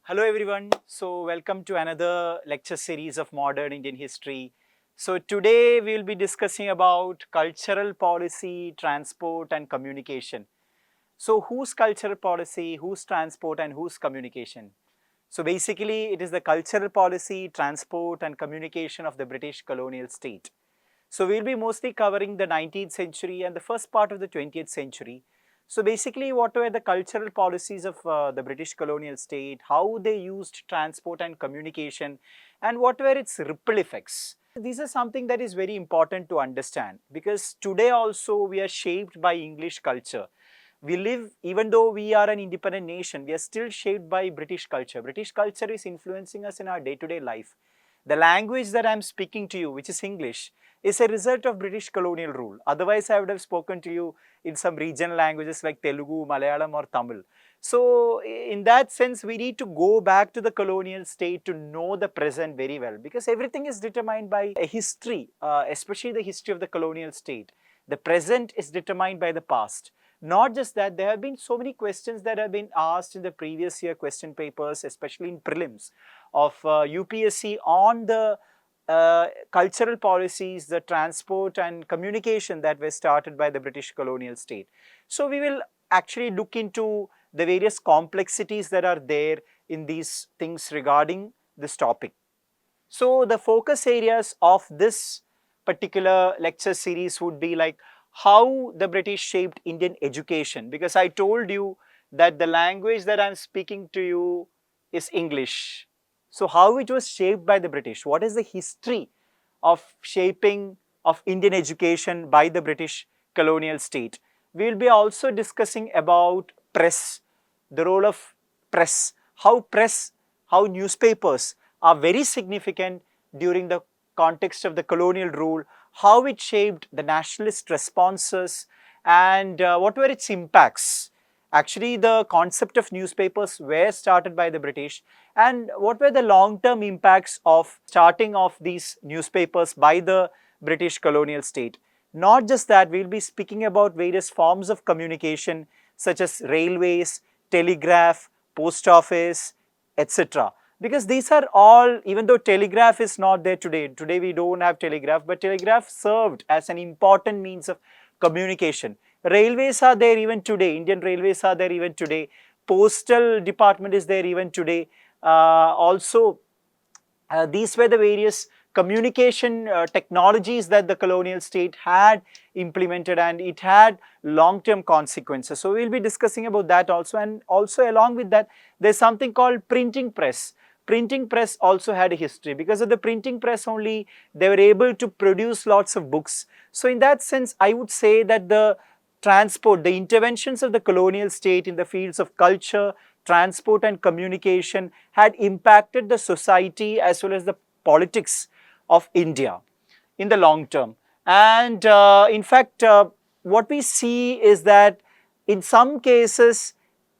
Hello everyone. So welcome to another lecture series of Modern Indian History. So today we will be discussing about cultural policy, transport and communication. So whose cultural policy, whose transport and whose communication? So basically it is the cultural policy, transport and communication of the British colonial state. So we'll be mostly covering the 19th century and the first part of the 20th century. So basically what were the cultural policies of the British colonial state, how they used transport and communication, and what were its ripple effects. These are something that is very important to understand because today also we are shaped by English culture. We live, even though we are an independent nation, we are still shaped by British culture. British culture is influencing us in our day-to-day life. The language that I'm speaking to you, which is English, is a result of British colonial rule. Otherwise, I would have spoken to you in some regional languages like Telugu, Malayalam or Tamil. So, in that sense, we need to go back to the colonial state to know the present very well because everything is determined by a history, especially the history of the colonial state. The present is determined by the past. Not just that, there have been so many questions that have been asked in the previous year question papers, especially in prelims of UPSC on the cultural policies, the transport and communication that were started by the British colonial state. So we will actually look into the various complexities that are there in these things regarding this topic. So the focus areas of this particular lecture series would be like how the British shaped Indian education, because I told you that the language that I'm speaking to you is English. So how it was shaped by the British, what is the history of shaping of Indian education by the British colonial state. We will be also discussing about press, the role of press, how newspapers are very significant during the context of the colonial rule, how it shaped the nationalist responses and what were its impacts. Actually, the concept of newspapers were started by the British, and what were the long-term impacts of starting of these newspapers by the British colonial state. Not just that, we will be speaking about various forms of communication such as railways, telegraph, post office, etc. Because these are all, even though telegraph is not there today we don't have telegraph, but telegraph served as an important means of communication. Railways are there even today, Indian railways are there even today, postal department is there even today. Also, these were the various communication technologies that the colonial state had implemented, and it had long-term consequences. So we'll be discussing about that also, and also along with that there's something called printing press. Printing press also had a history. Because of the printing press only they were able to produce lots of books. So in that sense I would say that the transport, the interventions of the colonial state in the fields of culture, transport and communication had impacted the society as well as the politics of India in the long term. And in fact, what we see is that in some cases,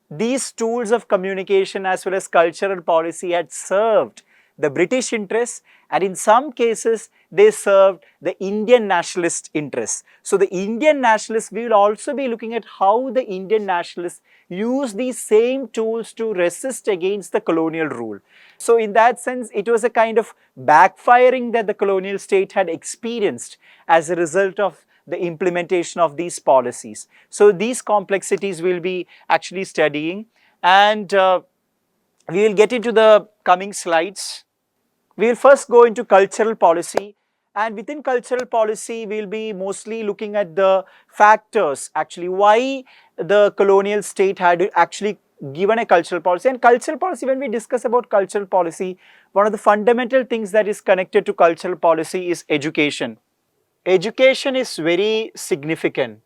these tools of communication as well as cultural policy had served the British interests, and in some cases they served the Indian nationalist interests. So the Indian nationalists, we will also be looking at how the Indian nationalists use these same tools to resist against the colonial rule. So in that sense, it was a kind of backfiring that the colonial state had experienced as a result of the implementation of these policies. So these complexities we'll be actually studying, and we will get into the coming slides. We will first go into cultural policy, and within cultural policy we will be mostly looking at the factors actually why the colonial state had actually given a cultural policy. And cultural policy, when we discuss about cultural policy, one of the fundamental things that is connected to cultural policy is education. Education is very significant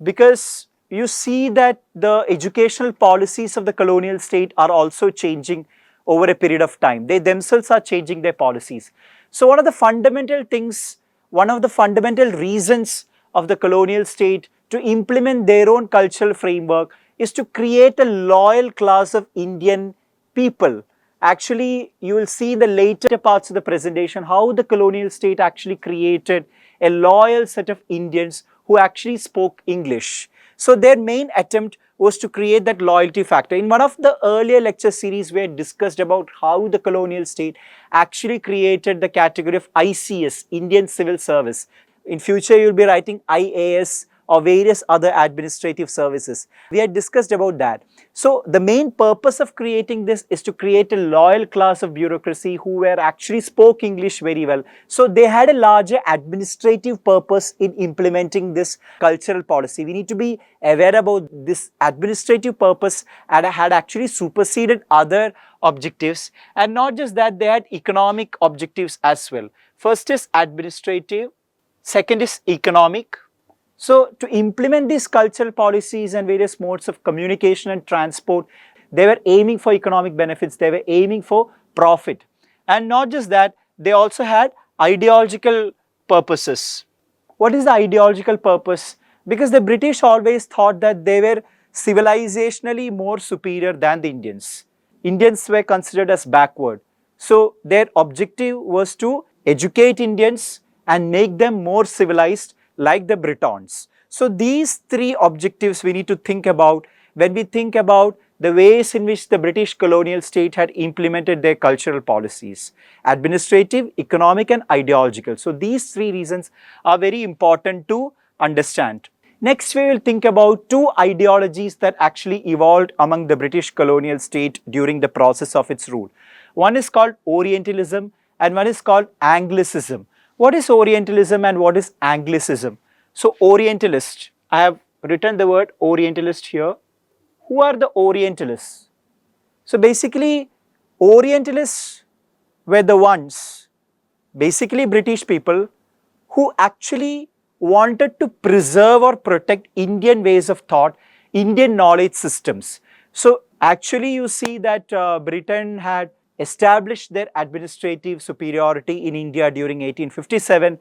because you see that the educational policies of the colonial state are also changing over a period of time. They themselves are changing their policies. So one of the fundamental things, one of the fundamental reasons of the colonial state to implement their own cultural framework is to create a loyal class of Indian people. Actually, you will see in the later parts of the presentation how the colonial state actually created a loyal set of Indians who actually spoke English. So their main attempt was to create that loyalty factor. In one of the earlier lecture series, we had discussed about how the colonial state actually created the category of ICS, Indian Civil Service. In future, you'll be writing IAS or various other administrative services. We had discussed about that. So the main purpose of creating this is to create a loyal class of bureaucracy who were actually spoke English very well. So they had a larger administrative purpose in implementing this cultural policy. We need to be aware about this administrative purpose and had actually superseded other objectives. And not just that, they had economic objectives as well. First is administrative, second is economic. So to implement these cultural policies and various modes of communication and transport, they were aiming for economic benefits, they were aiming for profit. And not just that, they also had ideological purposes. What is the ideological purpose? Because the British always thought that they were civilizationally more superior than the Indians. Indians were considered as backward. So their objective was to educate Indians and make them more civilized like the Britons. So these three objectives we need to think about when we think about the ways in which the British colonial state had implemented their cultural policies: administrative, economic and ideological. So these three reasons are very important to understand. Next, we will think about two ideologies that actually evolved among the British colonial state during the process of its rule. One is called Orientalism and one is called Anglicism. What is Orientalism and what is Anglicism? So Orientalist, I have written the word Orientalist here. Who are the Orientalists? So basically, Orientalists were the ones, basically British people, who actually wanted to preserve or protect Indian ways of thought, Indian knowledge systems. So actually you see that Britain had established their administrative superiority in India during 1857,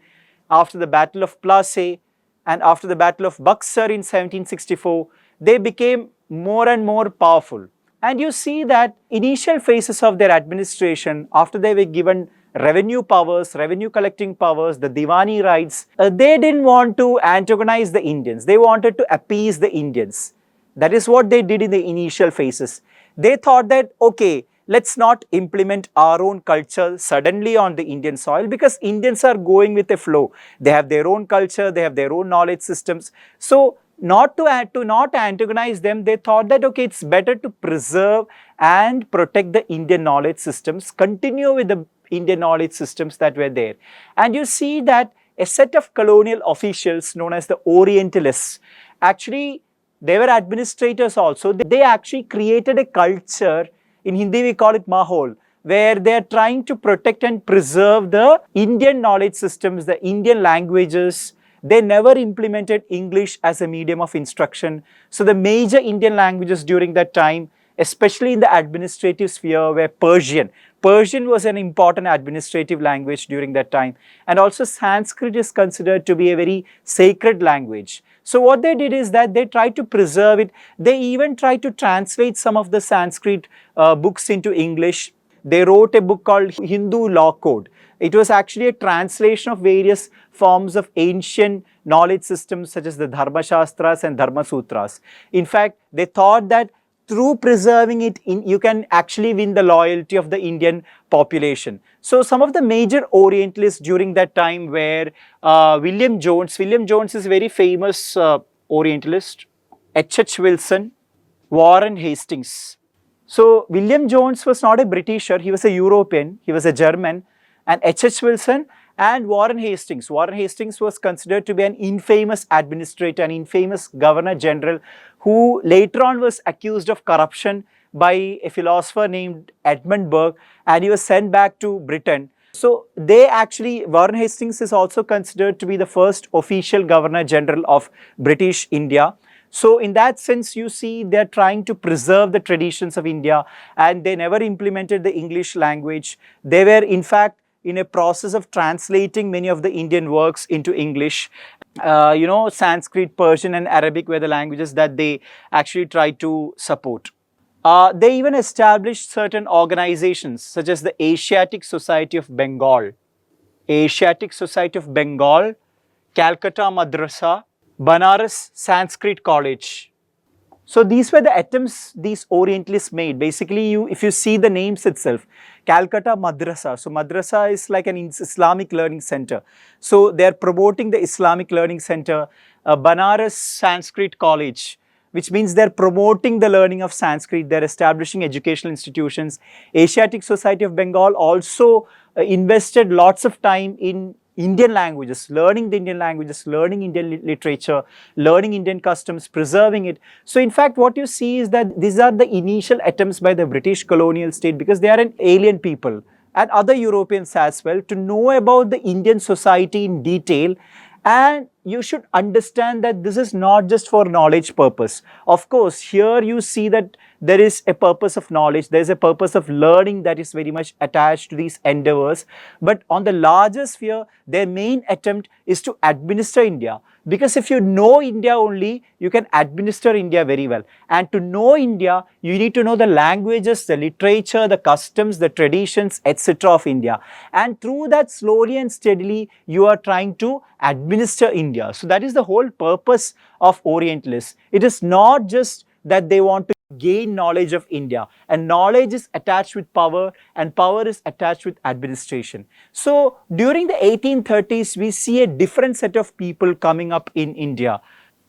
after the Battle of Plassey and after the Battle of Buxar in 1764, they became more and more powerful. And you see that initial phases of their administration, after they were given revenue powers, revenue collecting powers, the Diwani rights, they didn't want to antagonize the Indians. They wanted to appease the Indians. That is what they did in the initial phases. They thought that, okay, let's not implement our own culture suddenly on the Indian soil, because Indians are going with the flow. They have their own culture, they have their own knowledge systems. So not to antagonize them, they thought that, okay, it's better to preserve and protect the Indian knowledge systems, continue with the Indian knowledge systems that were there. And you see that a set of colonial officials known as the Orientalists, actually they were administrators also. They actually created a culture, in Hindi we call it Mahol, where they are trying to protect and preserve the Indian knowledge systems, the Indian languages. They never implemented English as a medium of instruction. So the major Indian languages during that time, especially in the administrative sphere, were Persian. Persian was an important administrative language during that time. And also Sanskrit is considered to be a very sacred language. So what they did is that they tried to preserve it. They even tried to translate some of the Sanskrit books into English. They wrote a book called Hindu Law Code. It was actually a translation of various forms of ancient knowledge systems such as the Dharma Shastras and Dharma Sutras. In fact, they thought that through preserving it, you can actually win the loyalty of the Indian population. So some of the major Orientalists during that time were William Jones. William Jones is a very famous Orientalist. H.H. Wilson, Warren Hastings. So William Jones was not a Britisher, he was a European, he was a German. And H.H. Wilson and Warren Hastings. Warren Hastings was considered to be an infamous administrator, an infamous governor general, who later on was accused of corruption by a philosopher named Edmund Burke, and he was sent back to Britain. So Warren Hastings is also considered to be the first official governor general of British India. So in that sense, you see, they're trying to preserve the traditions of India, and they never implemented the English language. They were in fact in a process of translating many of the Indian works into English. Sanskrit, Persian and Arabic were the languages that they actually tried to support. They even established certain organizations such as the Asiatic Society of Bengal, Calcutta Madrasa, Banaras Sanskrit College. So these were the attempts these Orientalists made. Basically, if you see the names itself, Calcutta Madrasa. So Madrasa is like an Islamic learning center. So they are promoting the Islamic learning center. Banaras Sanskrit College, which means they're promoting the learning of Sanskrit. They're establishing educational institutions. Asiatic Society of Bengal also invested lots of time in Indian languages, learning the Indian languages, learning Indian literature, learning Indian customs, preserving it. So in fact, what you see is that these are the initial attempts by the British colonial state, because they are an alien people and other Europeans as well, to know about the Indian society in detail. And you should understand that this is not just for knowledge purpose. Of course, here you see that there is a purpose of knowledge, there is a purpose of learning that is very much attached to these endeavors. But on the larger sphere, their main attempt is to administer India. Because if you know India only, you can administer India very well. And to know India, you need to know the languages, the literature, the customs, the traditions, etc. of India. And through that, slowly and steadily, you are trying to administer India. So that is the whole purpose of Orientalists. It is not just that they want to gain knowledge of India, and knowledge is attached with power, and power is attached with administration. So during the 1830s, we see a different set of people coming up in India,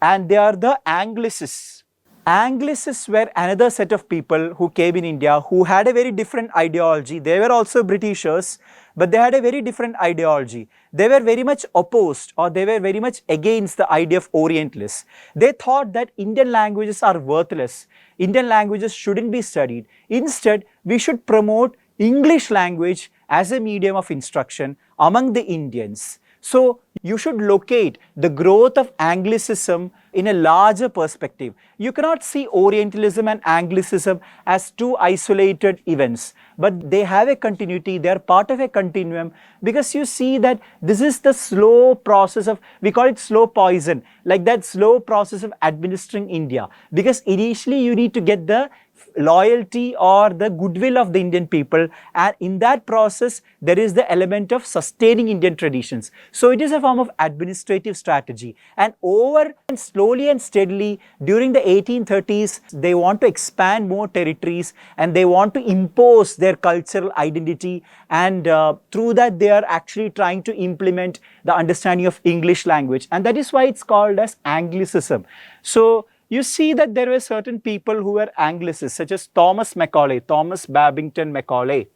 and they are the Anglicists. Anglicists were another set of people who came in India who had a very different ideology. They were also Britishers, but they had a very different ideology. They were very much opposed, or they were very much against the idea of Orientalists. They thought that Indian languages are worthless. Indian languages shouldn't be studied. Instead, we should promote English language as a medium of instruction among the Indians. So you should locate the growth of Anglicism in a larger perspective. You cannot see Orientalism and Anglicism as two isolated events, but they have a continuity, they are part of a continuum, because you see that this is the slow process of, we call it slow poison, like that slow process of administering India. Because initially you need to get the loyalty or the goodwill of the Indian people, and in that process there is the element of sustaining Indian traditions. So it is a form of administrative strategy, and over and slowly and steadily during the 1830s they want to expand more territories and they want to impose their cultural identity, and through that they are actually trying to implement the understanding of English language, and that is why it's called as Anglicism. So you see that there were certain people who were Anglicists, such as Thomas Macaulay, Thomas Babington Macaulay.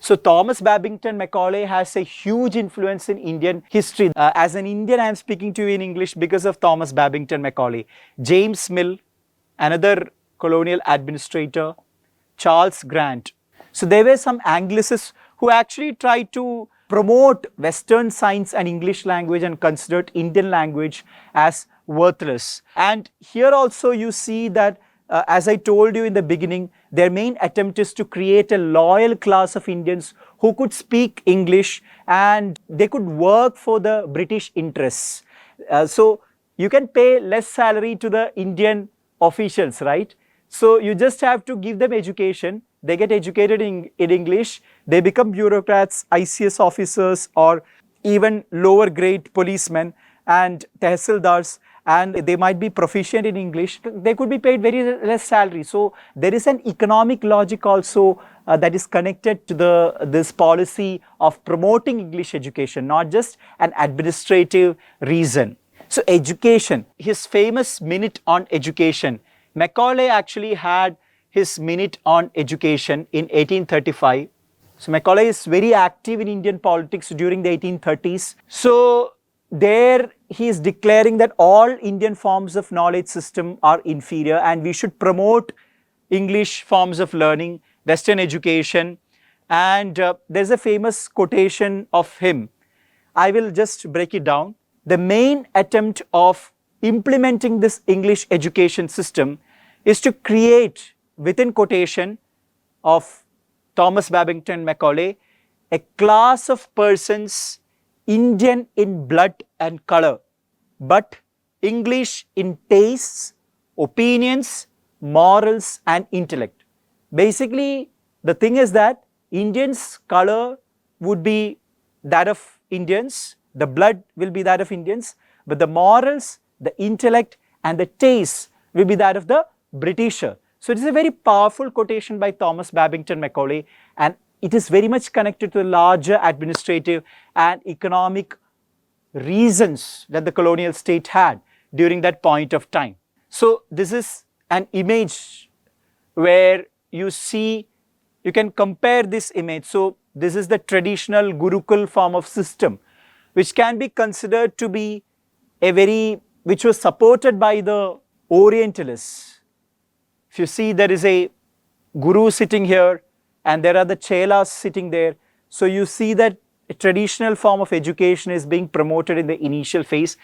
So Thomas Babington Macaulay has a huge influence in Indian history. As an Indian, I am speaking to you in English because of Thomas Babington Macaulay. James Mill, another colonial administrator, Charles Grant. So there were some Anglicists who actually tried to promote Western science and English language and considered Indian language as worthless. And here also you see that, as I told you in the beginning, their main attempt is to create a loyal class of Indians who could speak English and they could work for the British interests. So you can pay less salary to the Indian officials, right? So you just have to give them education. They get educated in English. They become bureaucrats, ICS officers, or even lower grade policemen and tehsildars, and they might be proficient in English. They could be paid very less salary. So there is an economic logic also that is connected to this policy of promoting English education, not just an administrative reason. So education, his famous minute on education. Macaulay actually had his minute on education in 1835. So Macaulay is very active in Indian politics during the 1830s. So there he is declaring that all Indian forms of knowledge system are inferior and we should promote English forms of learning, Western education. And there's a famous quotation of him. I will just break it down. The main attempt of implementing this English education system is to create, within quotation of Thomas Babington Macaulay, a class of persons Indian in blood and color, but English in tastes, opinions, morals and intellect. Basically, the thing is that Indians' color would be that of Indians, the blood will be that of Indians, but the morals, the intellect and the taste will be that of the Britisher. So it is a very powerful quotation by Thomas Babington Macaulay, and it is very much connected to the larger administrative and economic reasons that the colonial state had during that point of time. So this is an image where you see, you can compare this image. So this is the traditional Gurukul form of system, which can be considered to be which was supported by the Orientalists. If you see, there is a guru sitting here and there are the chelas sitting there. So you see that a traditional form of education is being promoted in the initial phase.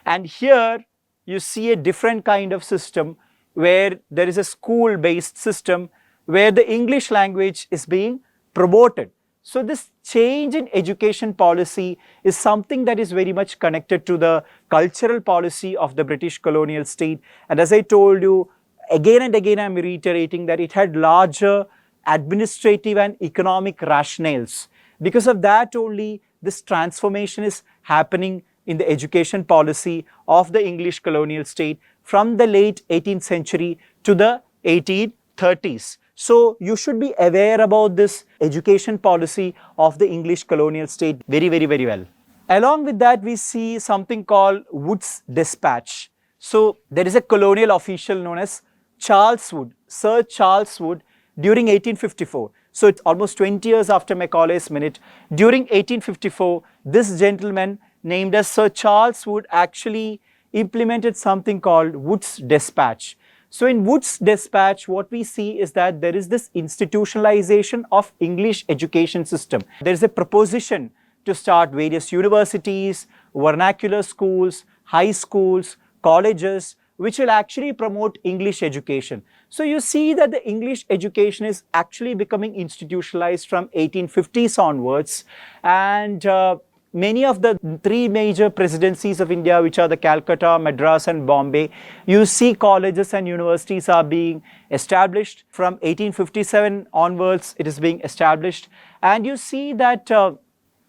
And here you see a different kind of system where there is a school-based system where the English language is being promoted. So this change in education policy is something that is very much connected to the cultural policy of the British colonial state. And as I told you, again and again, I'm reiterating that it had larger administrative and economic rationales. Because of that only, this transformation is happening in the education policy of the English colonial state from the late 18th century to the 1830s. So you should be aware about this education policy of the English colonial state very well. Along with that, we see something called Wood's Dispatch. So there is a colonial official known as Charles Wood, Sir Charles Wood, during 1854. So it's almost 20 years after Macaulay's Minute. During 1854, this gentleman named as Sir Charles Wood actually implemented something called Wood's Dispatch. So in Wood's Dispatch, what we see is that there is this institutionalization of English education system. There is a proposition to start various universities, vernacular schools, high schools, colleges, which will actually promote English education. So you see that the English education is actually becoming institutionalized from 1850s onwards, and many of the three major presidencies of India, which are the Calcutta, Madras and Bombay, you see colleges and universities are being established. From 1857 onwards, it is being established. And you see that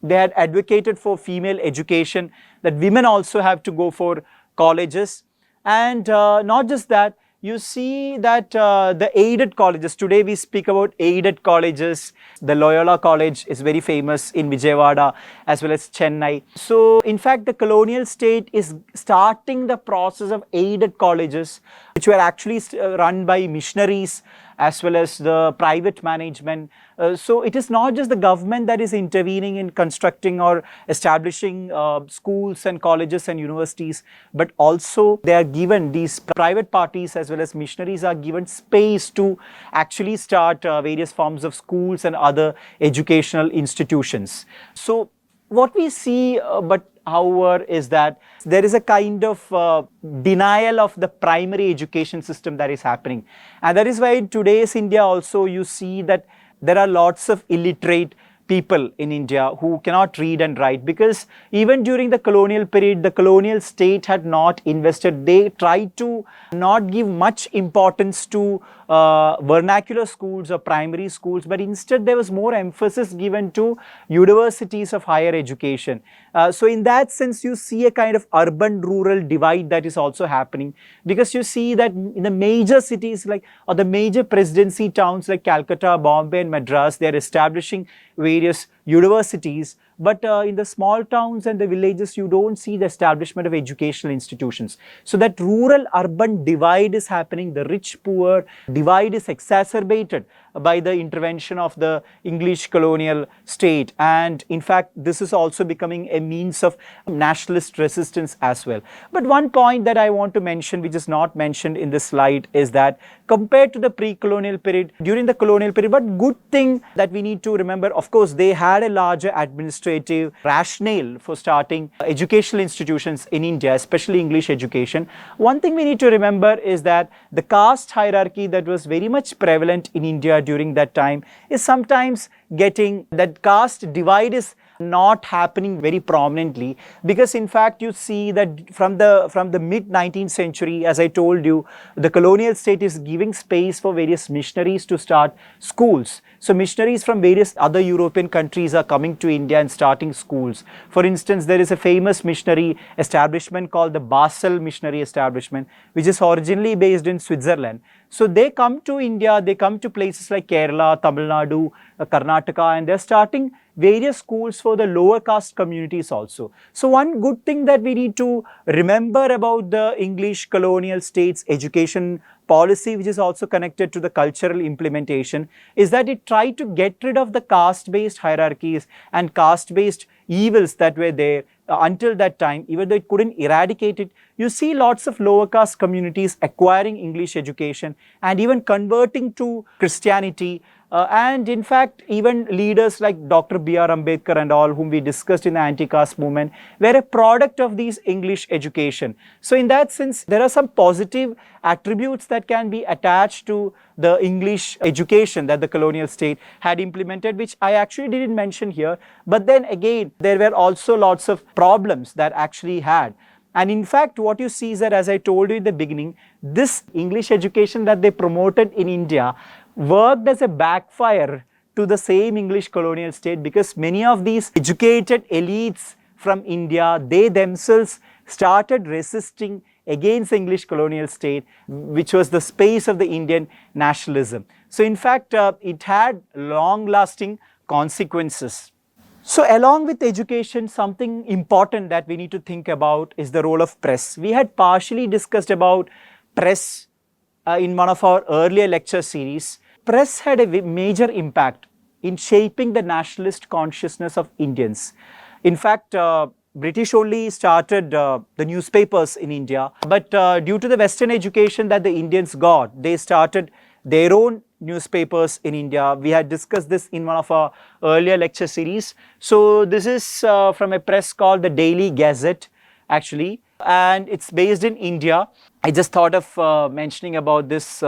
they had advocated for female education, that women also have to go for colleges. And not just that, you see that the aided colleges, today we speak about aided colleges. The Loyola College is very famous in Vijayawada as well as Chennai. So in fact, the colonial state is starting the process of aided colleges, which were actually run by missionaries as well as the private management. So it is not just the government that is intervening in constructing or establishing schools and colleges and universities, but also they are given, these private parties as well as missionaries are given space to actually start various forms of schools and other educational institutions. So what we see, however, is that there is a kind of denial of the primary education system that is happening. And that is why in today's India also you see that there are lots of illiterate people in India who cannot read and write, because even during the colonial period, the colonial state had not invested. They tried to not give much importance to vernacular schools or primary schools, but instead there was more emphasis given to universities of higher education. So in that sense, you see a kind of urban-rural divide that is also happening, because you see that in the major cities or the major presidency towns like Calcutta, Bombay and Madras, they are establishing various universities, but in the small towns and the villages, you don't see the establishment of educational institutions. So that rural-urban divide is happening. The rich-poor divide is exacerbated by the intervention of the English colonial state. And in fact, this is also becoming a means of nationalist resistance as well. But one point that I want to mention, which is not mentioned in this slide, is that compared to the pre-colonial period, during the colonial period, but good thing that we need to remember, of course, they had a larger administrative rationale for starting educational institutions in India, especially English education. One thing we need to remember is that the caste hierarchy that was very much prevalent in India during that time is sometimes getting, that caste divide is not happening very prominently, because in fact you see that from the mid 19th century, as I told you, the colonial state is giving space for various missionaries to start schools. So missionaries from various other European countries are coming to India and starting schools. For instance, there is a famous missionary establishment called the Basel Missionary Establishment, which is originally based in Switzerland. So they come to India, they come to places like Kerala, Tamil Nadu, Karnataka, and they're starting various schools for the lower caste communities also. So one good thing that we need to remember about the English colonial states education policy, which is also connected to the cultural implementation, is that it tried to get rid of the caste-based hierarchies and caste-based evils that were there until that time. Even though it couldn't eradicate it, you see lots of lower caste communities acquiring English education and even converting to Christianity. And in fact, even leaders like Dr. B.R. Ambedkar and all, whom we discussed in the anti-caste movement, were a product of these English education. So in that sense, there are some positive attributes that can be attached to the English education that the colonial state had implemented, which I actually didn't mention here. But then again, there were also lots of problems that actually had. And in fact, what you see is that, as I told you in the beginning, this English education that they promoted in India worked as a backfire to the same English colonial state, because many of these educated elites from India, they themselves started resisting against the English colonial state, which was the space of the Indian nationalism. So in fact, it had long-lasting consequences. So along with education, something important that we need to think about is the role of press. We had partially discussed about press in one of our earlier lecture series. Press had a major impact in shaping the nationalist consciousness of Indians. In fact, British only started the newspapers in India, but due to the Western education that the Indians got, they started their own newspapers in India. We had discussed this in one of our earlier lecture series. So this is from a press called the Daily Gazette, actually, and it's based in India. I just thought of mentioning about this,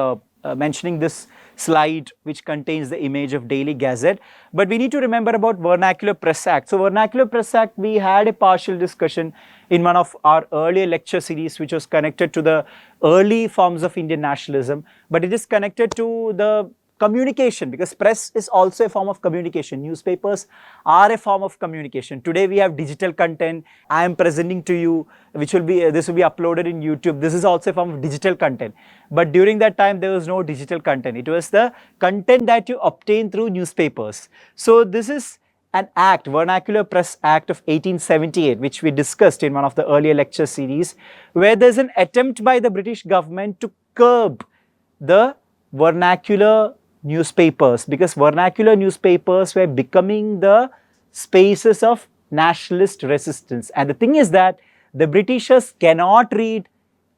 mentioning this slide which contains the image of Daily Gazette. But we need to remember about Vernacular Press Act. So Vernacular Press Act, we had a partial discussion in one of our earlier lecture series, which was connected to the early forms of Indian nationalism, but it is connected to the communication, because press is also a form of communication. Newspapers are a form of communication. Today we have digital content. I am presenting to you, which will be, this will be uploaded in YouTube. This is also a form of digital content. But during that time, there was no digital content. It was the content that you obtain through newspapers. So this is an act, Vernacular Press Act of 1878, which we discussed in one of the earlier lecture series, where there's an attempt by the British government to curb the vernacular newspapers, because vernacular newspapers were becoming the spaces of nationalist resistance. And the thing is that the Britishers cannot read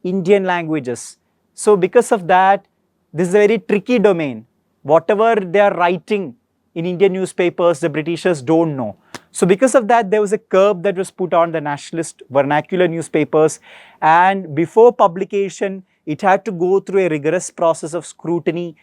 Indian languages. So because of that, this is a very tricky domain. Whatever they are writing in Indian newspapers, the Britishers don't know. So because of that, there was a curb that was put on the nationalist vernacular newspapers, and before publication, it had to go through a rigorous process of scrutiny.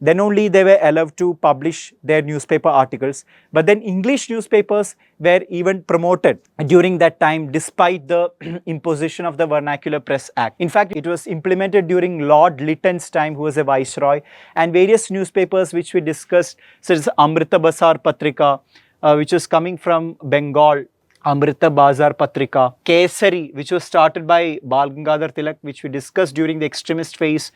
Then only they were allowed to publish their newspaper articles. But then English newspapers were even promoted during that time, despite the imposition of the Vernacular Press Act. In fact, it was implemented during Lord Lytton's time, who was a viceroy, and various newspapers which we discussed, such as Amrita Basar Patrika, which was coming from Bengal, Amrita Bazar Patrika, Kesari, which was started by Bal Gangadhar Tilak, which we discussed during the extremist phase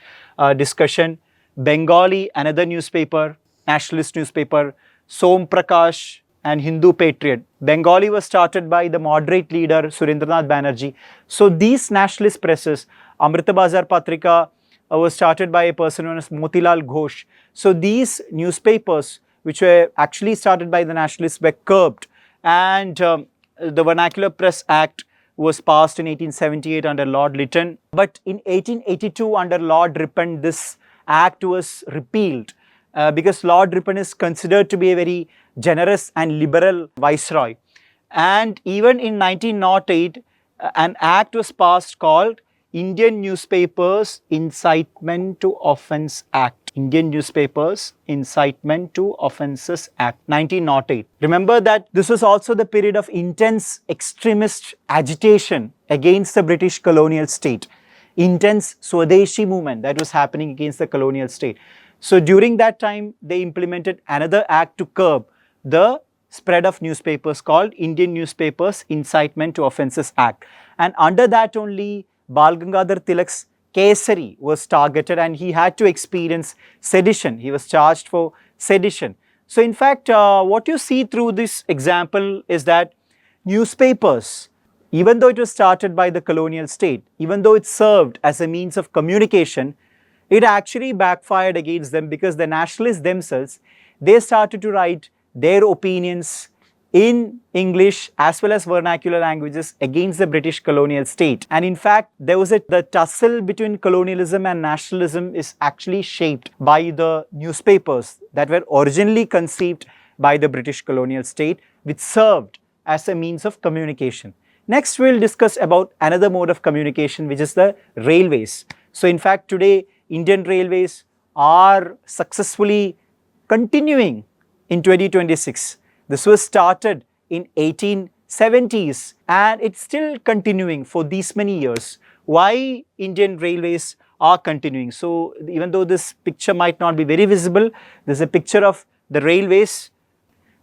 discussion. Bengali, another newspaper, nationalist newspaper, Som Prakash, and Hindu Patriot. Bengali was started by the moderate leader Surendranath Banerjee. So these nationalist presses, Amrita Bazar Patrika was started by a person known as Motilal Ghosh. So these newspapers, which were actually started by the nationalists, were curbed, and the Vernacular Press Act was passed in 1878 under Lord Lytton. But in 1882 under Lord Ripon, this act was repealed because Lord Ripon is considered to be a very generous and liberal viceroy. And even in 1908, an act was passed called Indian Newspapers Incitement to Offence Act. Indian Newspapers Incitement to Offences Act 1908. Remember that this was also the period of intense extremist agitation against the British colonial state. Intense Swadeshi movement that was happening against the colonial state. So during that time, they implemented another act to curb the spread of newspapers called Indian Newspapers Incitement to Offences Act. And under that only, Bal Gangadhar Tilak's Kesari was targeted and he had to experience sedition. He was charged for sedition. So in fact, what you see through this example is that newspapers, even though it was started by the colonial state, even though it served as a means of communication, it actually backfired against them because the nationalists themselves, they started to write their opinions in English as well as vernacular languages against the British colonial state. And in fact, there was the tussle between colonialism and nationalism is actually shaped by the newspapers that were originally conceived by the British colonial state, which served as a means of communication. Next, we'll discuss about another mode of communication, which is the railways. So in fact, today, Indian railways are successfully continuing in 2026. This was started in 1870s and it's still continuing for these many years. Why Indian railways are continuing? So even though this picture might not be very visible, there's a picture of the railways.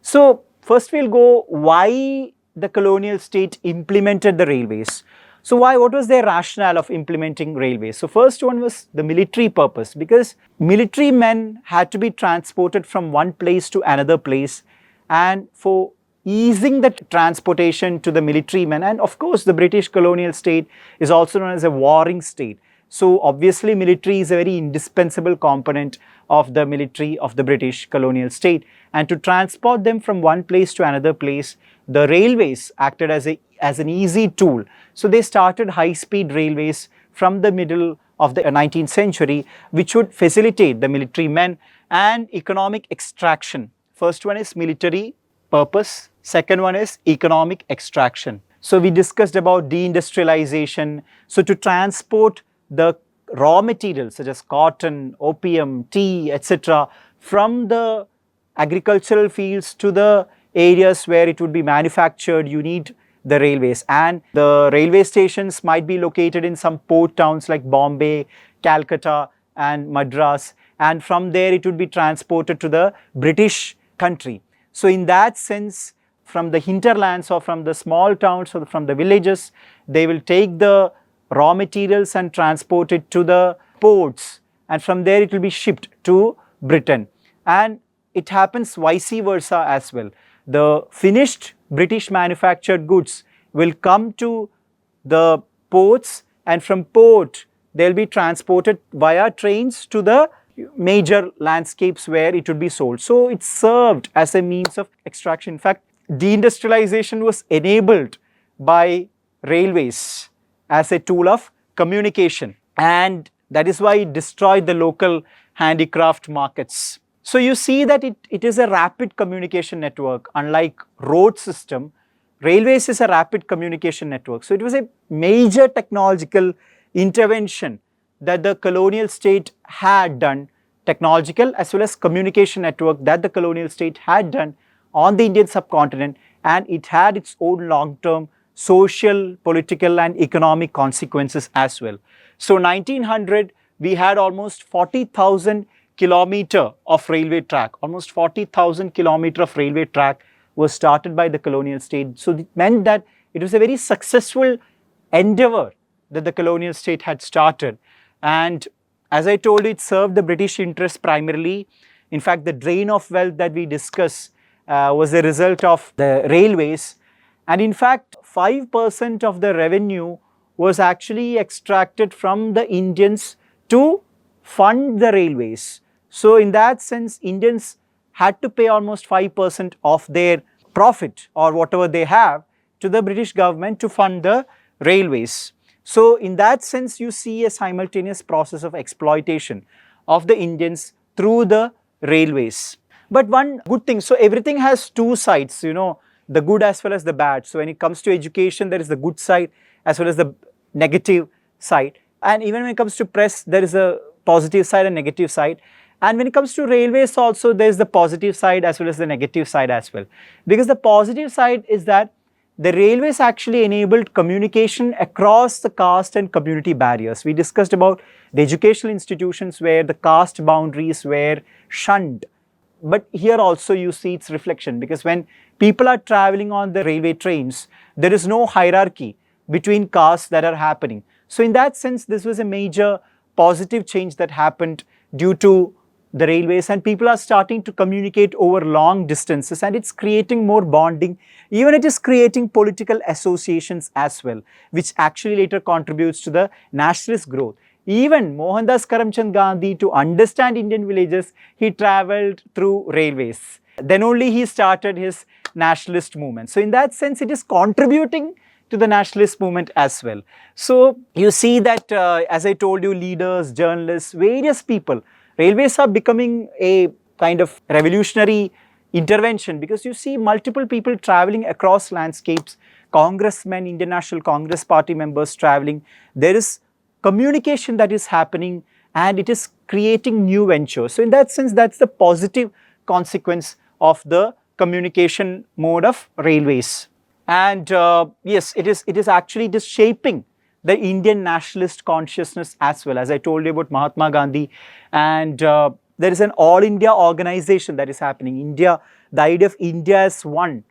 So first we'll go why the colonial state implemented the railways. So what was their rationale of implementing railways? So first one was the military purpose, because military men had to be transported from one place to another place, and for easing the transportation to the military men, and of course the British colonial state is also known as a warring state. So obviously military is a very indispensable component of the military of the British colonial state, and to transport them from one place to another place, the railways acted as an easy tool. So they started high-speed railways from the middle of the 19th century, which would facilitate the military men and economic extraction. First one is military purpose, second one is economic extraction. So we discussed about deindustrialization. So to transport the raw materials such as cotton, opium, tea, etc. from the agricultural fields to the areas where it would be manufactured, you need the railways. And the railway stations might be located in some port towns like Bombay, Calcutta and Madras, and from there it would be transported to the British country. So in that sense, from the hinterlands or from the small towns or from the villages, they will take the raw materials and transport it to the ports, and from there it will be shipped to Britain. And it happens vice versa as well. The finished British manufactured goods will come to the ports, and from port they will be transported via trains to the major landscapes where it would be sold. So it served as a means of extraction. In fact, deindustrialization was enabled by railways as a tool of communication, and that is why it destroyed the local handicraft markets. So you see that it is a rapid communication network. Unlike road system, railways is a rapid communication network. So it was a major technological intervention that the colonial state had done, technological as well as communication network that the colonial state had done on the Indian subcontinent, and it had its own long-term social, political and economic consequences as well. So 1900, we had almost 40,000 kilometer of railway track, almost 40,000 kilometer of railway track was started by the colonial state. So it meant that it was a very successful endeavor that the colonial state had started. And as I told you, it served the British interest primarily. In fact, the drain of wealth that we discussed was a result of the railways. And in fact, 5% of the revenue was actually extracted from the Indians to fund the railways. So in that sense, Indians had to pay almost 5% of their profit or whatever they have to the British government to fund the railways. So in that sense, you see a simultaneous process of exploitation of the Indians through the railways. But one good thing, so everything has two sides, you know, the good as well as the bad. So when it comes to education, there is the good side as well as the negative side. And even when it comes to press, there is a positive side and negative side. And when it comes to railways also, there's the positive side as well as the negative side as well. Because the positive side is that the railways actually enabled communication across the caste and community barriers. We discussed about the educational institutions where the caste boundaries were shunned. But here also you see its reflection, because when people are traveling on the railway trains, there is no hierarchy between castes that are happening. So in that sense, this was a major positive change that happened due to the railways, and people are starting to communicate over long distances, and it's creating more bonding. Even it is creating political associations as well, which actually later contributes to the nationalist growth. Even Mohandas Karamchand Gandhi, to understand Indian villages, he travelled through railways. Then only he started his nationalist movement. So in that sense, it is contributing to the nationalist movement as well. So you see that, as I told you, leaders, journalists, various people, railways are becoming a kind of revolutionary intervention, because you see multiple people traveling across landscapes, congressmen, Indian National Congress Party members traveling. There is communication that is happening, and it is creating new ventures. So in that sense, that's the positive consequence of the communication mode of railways. And yes, it is actually just shaping the Indian nationalist consciousness as well. As I told you about Mahatma Gandhi, and there is an all India organization that is happening. India, the idea of India as one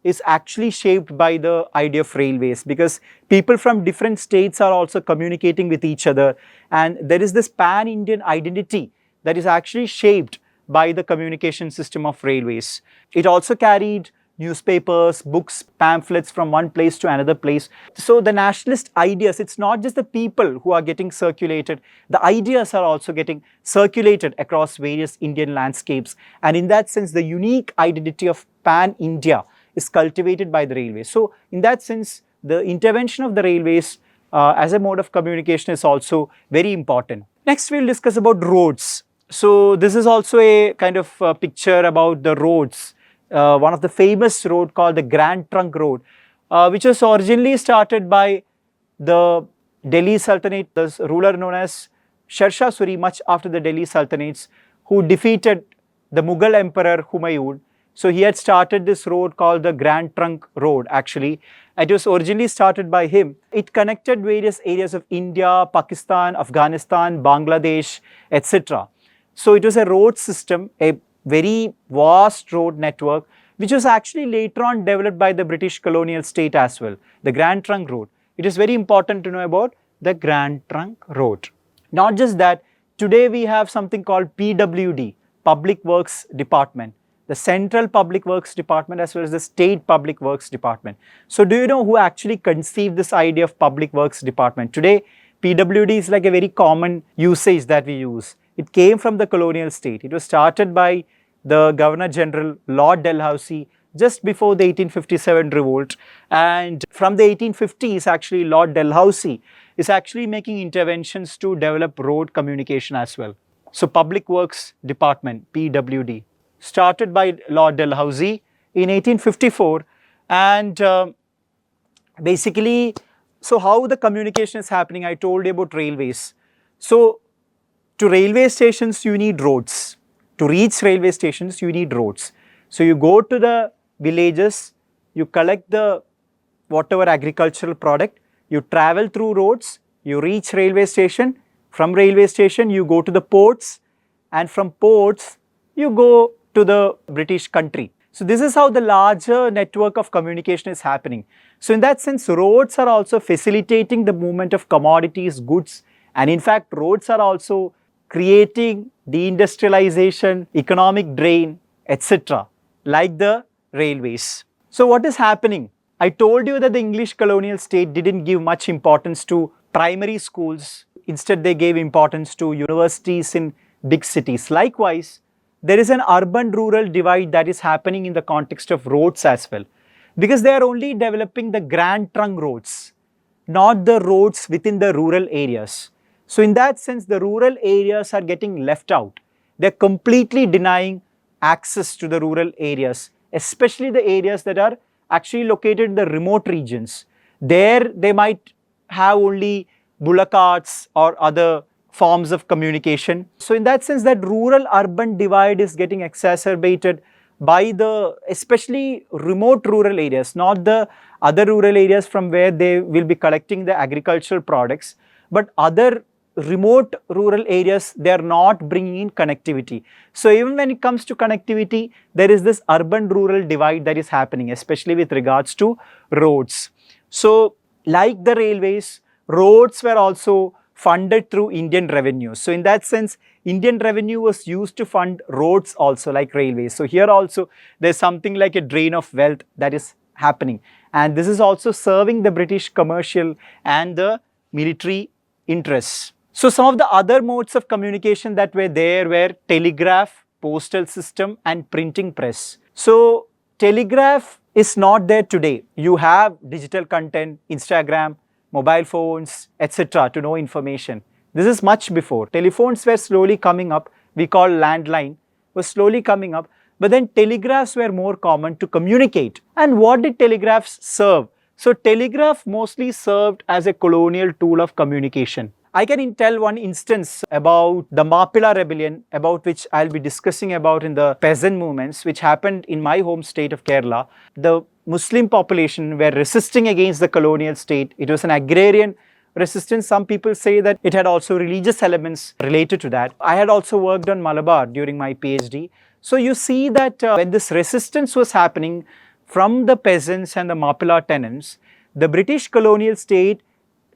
is actually shaped by the idea of railways, because people from different states are also communicating with each other, and there is this pan-Indian identity that is actually shaped by the communication system of railways. It also carried newspapers, books, pamphlets from one place to another place. So the nationalist ideas, it's not just the people who are getting circulated, the ideas are also getting circulated across various Indian landscapes. And in that sense, the unique identity of pan-India is cultivated by the railways. So in that sense, the intervention of the railways as a mode of communication is also very important. Next, we'll discuss about roads. So this is also a kind of picture about the roads. One of the famous road called the Grand Trunk Road, which was originally started by the Delhi Sultanate, the ruler known as Sher Shah Suri, much after the Delhi Sultanates, who defeated the Mughal Emperor Humayun. So he had started this road called the Grand Trunk Road actually. It was originally started by him. It connected various areas of India, Pakistan, Afghanistan, Bangladesh, etc. So it was a road system, a very vast road network, which was actually later on developed by the British colonial state as well, the Grand Trunk Road. It is very important to know about the Grand Trunk Road. Not just that, today we have something called PWD, Public Works Department, the Central Public Works Department as well as the State Public Works Department. So do you know who actually conceived this idea of Public Works Department? Today, PWD is like a very common usage that we use. It came from the colonial state. It was started by the Governor General Lord Dalhousie just before the 1857 revolt, and from the 1850s actually Lord Dalhousie is actually making interventions to develop road communication as well. So Public Works Department, PWD, started by Lord Dalhousie in 1854, and basically, so how the communication is happening, I told you about railways. So to railway stations you need roads. To reach railway stations, you need roads. So you go to the villages, you collect the whatever agricultural product, you travel through roads, you reach railway station. From railway station, you go to the ports, and from ports, you go to the British country. So this is how the larger network of communication is happening. So in that sense, roads are also facilitating the movement of commodities, goods, and in fact, roads are also creating deindustrialization, economic drain, etc., like the railways. So what is happening? I told you that the English colonial state didn't give much importance to primary schools. Instead, they gave importance to universities in big cities. Likewise, there is an urban-rural divide that is happening in the context of roads as well, because they are only developing the Grand Trunk roads, not the roads within the rural areas. So in that sense, the rural areas are getting left out. They're completely denying access to the rural areas, especially the areas that are actually located in the remote regions. There, they might have only bullock carts or other forms of communication. So in that sense, that rural-urban divide is getting exacerbated by the especially remote rural areas, not the other rural areas from where they will be collecting the agricultural products, but other remote rural areas, they are not bringing in connectivity. So even when it comes to connectivity, there is this urban-rural divide that is happening, especially with regards to roads. So like the railways, roads were also funded through Indian revenue. So in that sense, Indian revenue was used to fund roads also like railways. So here also there's something like a drain of wealth that is happening. And this is also serving the British commercial and the military interests. So some of the other modes of communication that were there were telegraph, postal system and printing press. So telegraph is not there today. You have digital content, Instagram, mobile phones, etc. to know information. This is much before. Telephones were slowly coming up. We call landline was slowly coming up. But then telegraphs were more common to communicate. And what did telegraphs serve? So telegraph mostly served as a colonial tool of communication. I can tell one instance about the Mappila rebellion, about which I'll be discussing about in the peasant movements, which happened in my home state of Kerala. The Muslim population were resisting against the colonial state. It was an agrarian resistance. Some people say that it had also religious elements related to that. I had also worked on Malabar during my PhD. So you see that when this resistance was happening from the peasants and the Mappila tenants, the British colonial state,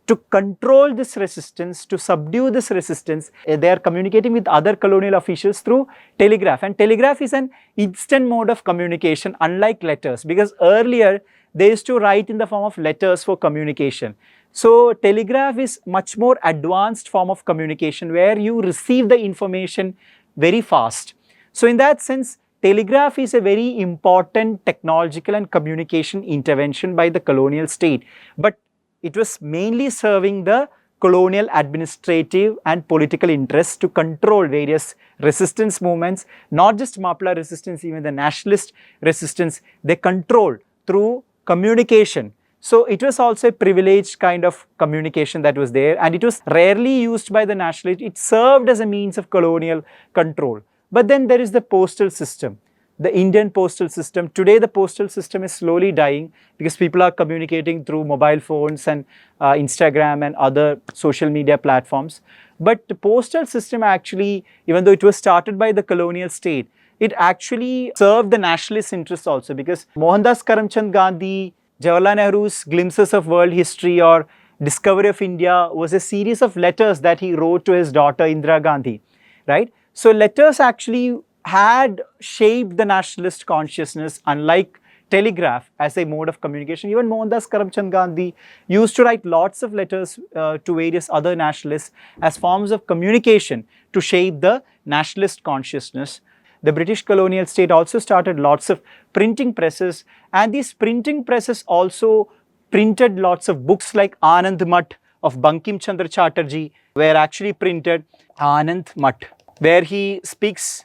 to control this resistance, to subdue this resistance, they are communicating with other colonial officials through telegraph. And telegraph is an instant mode of communication, unlike letters, because earlier they used to write in the form of letters for communication. So telegraph is much more advanced form of communication where you receive the information very fast. So in that sense, telegraph is a very important technological and communication intervention by the colonial state. But it was mainly serving the colonial administrative and political interests to control various resistance movements, not just Mappila resistance, even the nationalist resistance, they controlled through communication. So it was also a privileged kind of communication that was there, and it was rarely used by the nationalists. It served as a means of colonial control. But then there is the postal system. The Indian postal system. Today the postal system is slowly dying because people are communicating through mobile phones and Instagram and other social media platforms. But the postal system actually, even though it was started by the colonial state, it actually served the nationalist interests also, because Mohandas Karamchand Gandhi, Jawaharlal Nehru's glimpses of world history or discovery of India was a series of letters that he wrote to his daughter Indira Gandhi, right? So letters actually had shaped the nationalist consciousness, unlike telegraph as a mode of communication. Even Mohandas Karamchand Gandhi used to write lots of letters to various other nationalists as forms of communication to shape the nationalist consciousness. The British colonial state also started lots of printing presses, and these printing presses also printed lots of books like Anand Math of Bankim Chandra Chatterjee were actually printed. Anand Math, where he speaks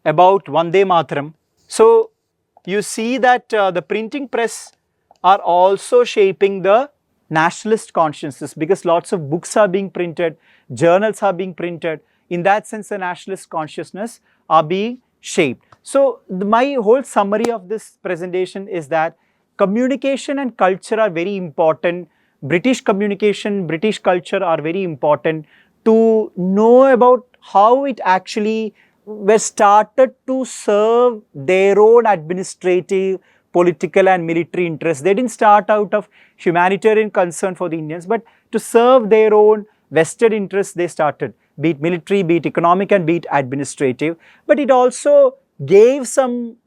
about Vande Mataram. So you see that the printing press are also shaping the nationalist consciousness, because lots of books are being printed, journals are being printed. In that sense, the nationalist consciousness are being shaped. So my whole summary of this presentation is that communication and culture are very important. British communication, British culture are very important to know about how it actually were started to serve their own administrative, political and military interests. They didn't start out of humanitarian concern for the Indians, but to serve their own vested interests they started, be it military, be it economic and be it administrative. But it also gave some,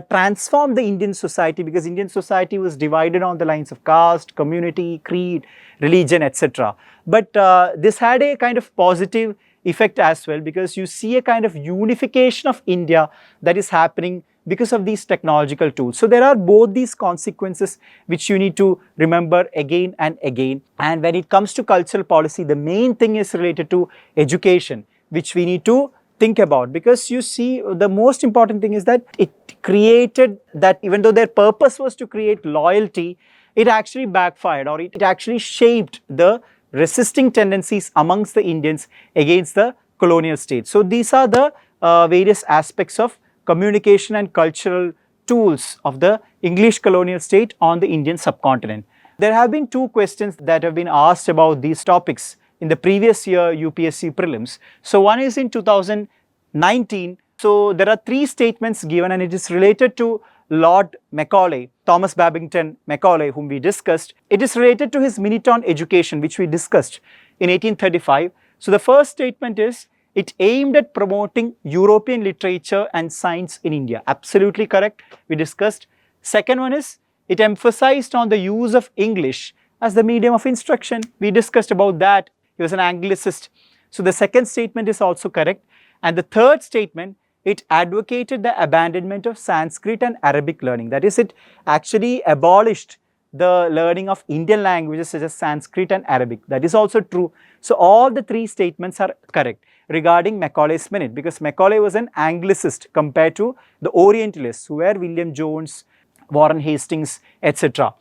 transformed the Indian society, because Indian society was divided on the lines of caste, community, creed, religion, etc. But this had a kind of positive effect as well, because you see a kind of unification of India that is happening because of these technological tools. So there are both these consequences which you need to remember again and again. And when it comes to cultural policy, the main thing is related to education, which we need to think about, because you see the most important thing is that it created that, even though their purpose was to create loyalty, it actually backfired, or it actually shaped the resisting tendencies amongst the Indians against the colonial state. So these are the various aspects of communication and cultural tools of the English colonial state on the Indian subcontinent. There have been two questions that have been asked about these topics in the previous year UPSC prelims. So one is in 2019. So there are three statements given and it is related to Lord Macaulay, Thomas Babington Macaulay, whom we discussed. It is related to his Minute on Education, which we discussed in 1835. So the first statement is, it aimed at promoting European literature and science in India. Absolutely correct. We discussed. Second one is, it emphasized on the use of English as the medium of instruction. We discussed about that. He was an Anglicist. So the second statement is also correct. And the third statement, it advocated the abandonment of Sanskrit and Arabic learning. That is, it actually abolished the learning of Indian languages such as Sanskrit and Arabic. That is also true. So all the three statements are correct regarding Macaulay's Minute, because Macaulay was an Anglicist compared to the Orientalists who were William Jones, Warren Hastings, etc.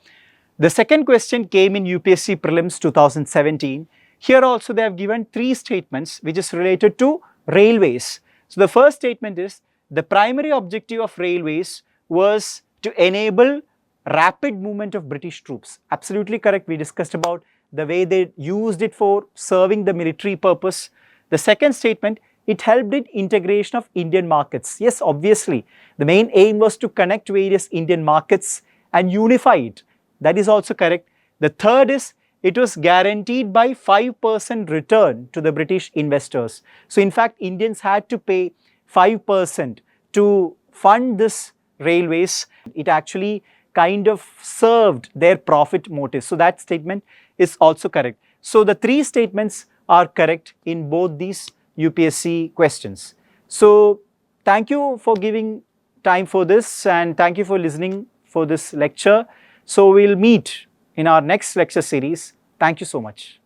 The second question came in UPSC Prelims 2017. Here also they have given three statements which is related to railways. So the first statement is, the primary objective of railways was to enable rapid movement of British troops. Absolutely correct. We discussed about the way they used it for serving the military purpose. The second statement, it helped in integration of Indian markets. Yes, obviously, the main aim was to connect various Indian markets and unify it. That is also correct. The third is, it was guaranteed by 5% return to the British investors. So in fact, Indians had to pay 5% to fund this railways. It actually kind of served their profit motive. So that statement is also correct. So the three statements are correct in both these UPSC questions. So thank you for giving time for this and thank you for listening for this lecture. So we'll meet in our next lecture series. Thank you so much.